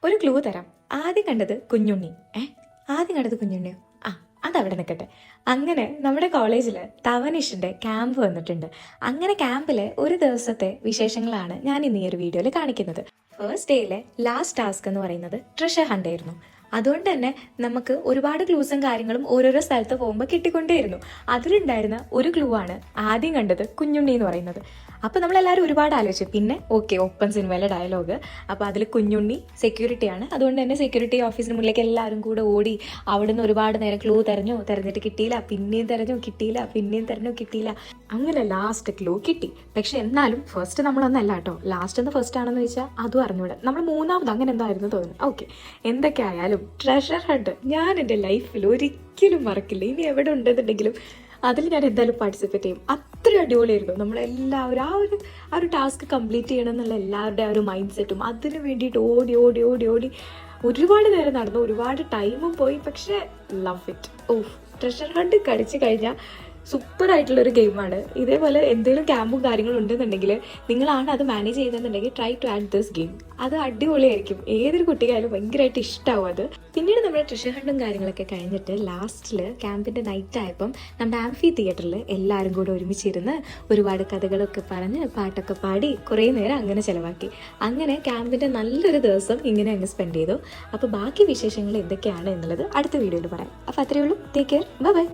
ഒരു ക്ലൂ തരാം. ആദ്യം കണ്ടത് കുഞ്ഞുണ്ണി. ആദ്യം കണ്ടത് കുഞ്ഞുണ്ണിയോ? അതവിടെ നിൽക്കട്ടെ. അങ്ങനെ നമ്മുടെ കോളേജിൽ തവനിഷിൻ്റെ ക്യാമ്പ് വന്നിട്ടുണ്ട്. അങ്ങനെ ക്യാമ്പിലെ ഒരു ദിവസത്തെ വിശേഷങ്ങളാണ് ഞാൻ ഇന്ന് ഈ ഒരു വീഡിയോയിൽ കാണിക്കുന്നത്. ഫസ്റ്റ് ഡേയിലെ ലാസ്റ്റ് ടാസ്ക് എന്ന് പറയുന്നത് ട്രഷർ ഹണ്ട് ആയിരുന്നു. അതുകൊണ്ട് തന്നെ നമുക്ക് ഒരുപാട് ക്ലൂസും കാര്യങ്ങളും ഓരോരോ സ്ഥലത്ത് പോകുമ്പോൾ കിട്ടിക്കൊണ്ടേയിരുന്നു. അതിലുണ്ടായിരുന്ന ഒരു ക്ലൂ ആണ് ആദ്യം കണ്ടത് കുഞ്ഞുണ്ണി എന്ന് പറയുന്നത്. അപ്പോൾ നമ്മളെല്ലാവരും ഒരുപാട് ആലോചിച്ചു. പിന്നെ ഓക്കെ, ഓപ്പൺ സിനിമയിലെ ഡയലോഗ്. അപ്പോൾ അതിൽ കുഞ്ഞുണ്ണി സെക്യൂരിറ്റിയാണ്. അതുകൊണ്ട് തന്നെ സെക്യൂരിറ്റി ഓഫീസിന് മുന്നിലേക്ക് എല്ലാവരും കൂടെ ഓടി അവിടുന്ന് ഒരുപാട് നേരം ക്ലൂ തെരഞ്ഞിട്ട് കിട്ടിയില്ല, പിന്നെയും തെരഞ്ഞു കിട്ടിയില്ല, പിന്നെയും തെരഞ്ഞു കിട്ടിയില്ല. അങ്ങനെ ലാസ്റ്റ് ക്ലൂ കിട്ടി. പക്ഷെ എന്നാലും ഫസ്റ്റ് നമ്മളൊന്നല്ല കേട്ടോ, ലാസ്റ്റ് എന്ന് ഫസ്റ്റ് ആണെന്ന് വെച്ചാൽ അതും അറിഞ്ഞൂടെ. നമ്മൾ മൂന്നാമത് അങ്ങനെ എന്തായിരുന്നു തോന്നുന്നു. ഓക്കെ, എന്തൊക്കെ ആയാലും ട്രഷർ ഹണ്ട് ഞാൻ എൻ്റെ ലൈഫിൽ ഒരിക്കലും മറക്കില്ല. ഇനി എവിടെ ഉണ്ടെന്നുണ്ടെങ്കിലും അതിൽ ഞാൻ എന്തായാലും പാർട്ടിസിപ്പേറ്റ് ചെയ്യും. അത്രയും അടിപൊളിയായിരുന്നു. നമ്മളെല്ലാവരും ആ ഒരു ടാസ്ക് കംപ്ലീറ്റ് ചെയ്യണം എന്നുള്ള എല്ലാവരുടെ ആ ഒരു മൈൻഡ് സെറ്റും അതിന് വേണ്ടിയിട്ട് ഓടി ഓടി ഓടി ഓടി ഒരുപാട് നേരം നടന്നു, ഒരുപാട് ടൈമും പോയി. പക്ഷേ ലവ് ഇറ്റ്. ട്രഷർ ഹണ്ട് കളിച്ച് കഴിഞ്ഞാൽ സൂപ്പറായിട്ടുള്ളൊരു ഗെയിമാണ്. ഇതേപോലെ എന്തെങ്കിലും ക്യാമ്പും കാര്യങ്ങളും ഉണ്ടെന്നുണ്ടെങ്കിൽ നിങ്ങളാണ് അത് മാനേജ് ചെയ്തെന്നുണ്ടെങ്കിൽ try to add this game. അത് അടിപൊളിയായിരിക്കും. ഏതൊരു കുട്ടിക്കായാലും ഭയങ്കരമായിട്ട് ഇഷ്ടമാവും അത്. പിന്നീട് നമ്മുടെ ട്രഷർ ഹണ്ടും കാര്യങ്ങളൊക്കെ കഴിഞ്ഞിട്ട് ലാസ്റ്റിൽ ക്യാമ്പിൻ്റെ നൈറ്റ് ആയപ്പം നമ്മുടെ ആംഫി തിയേറ്ററിൽ എല്ലാവരും കൂടെ ഒരുമിച്ചിരുന്ന് ഒരുപാട് കഥകളൊക്കെ പറഞ്ഞ് പാട്ടൊക്കെ പാടി കുറേ നേരം അങ്ങനെ ചിലവാക്കി. അങ്ങനെ ക്യാമ്പിൻ്റെ നല്ലൊരു ദിവസം ഇങ്ങനെ അങ്ങ് സ്പെൻഡ് ചെയ്തു. അപ്പോൾ ബാക്കി വിശേഷങ്ങൾ എന്തൊക്കെയാണ് എന്നുള്ളത് അടുത്ത വീഡിയോയിൽ പറയാം. അപ്പോൾ അത്രയേ ഉള്ളൂ. Take care. ബൈ.